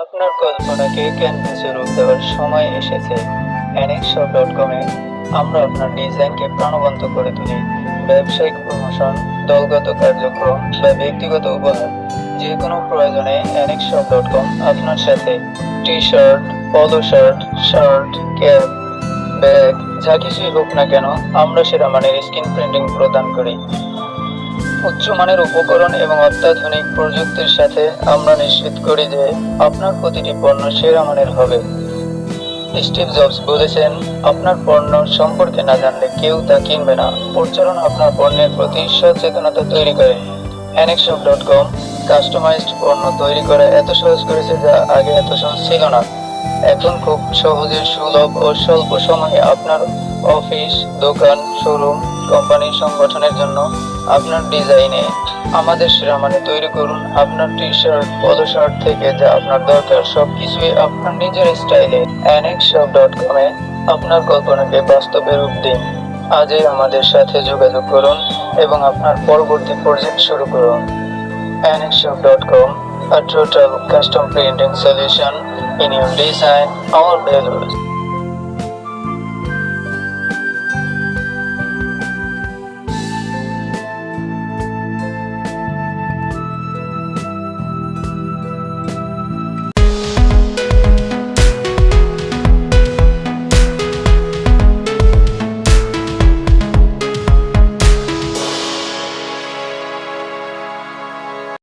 আপনার কল্পনাকে ক্যানভাসে রূপ দেওয়ার সময় এসেছে। anexshop.com এ আমরা আপনার ডিজাইনকে প্রাণবন্ত করে তুলি। ব্যবসায়িক প্রমোশন, দলগত কার্যক্রম বা ব্যক্তিগত উপহার, যে কোনো প্রয়োজনে anexshop.com আপনার সাথে। টি শার্ট, পলো শার্ট, শার্ট, ক্যাপ, ব্যাগ, যা কিছুই হোক না কেন, আমরা সেরা মানের স্ক্রিন প্রিন্টিং প্রদান করি। উচ্চমানের উপকরণ এবং অত্যাধুনিক প্রযুক্তির সাথে আমরা নিশ্চিত করি যে আপনার প্রতিটি পণ্য সেরা মানের হবে। স্টিভ জবস বলেছেন, আপনার পণ্য সম্পর্কে না জানলে কেউ তা কিনবে না। প্রচারণ আপনার পণ্যের প্রতি সচেতনতা তৈরি করে। anexshop.com কাস্টমাইজড পণ্য তৈরি করা এত সহজ করেছে যা আগে এত সহজ ছিল না। এখন খুব সহজে, সুলভ ও স্বল্প সময়ে আপনার অফিস, দোকান, শোরুম, কোম্পানি, সংগঠনের জন্য আপনার ডিজাইনে আমাদের সেরা মানে তৈরি করুন। আপনার টি শার্ট, পলো শার্ট থেকে যা আপনার দরকার সবকিছুই আপনার নিজের স্টাইলে। anexshop.com এ আপনার কল্পনাকে বাস্তবে রূপ দিন। আজই আমাদের সাথে যোগাযোগ করুন এবং আপনার পরবর্তী প্রজেক্ট শুরু করুন। anexshop.com, a total custom printing solution in your design or values.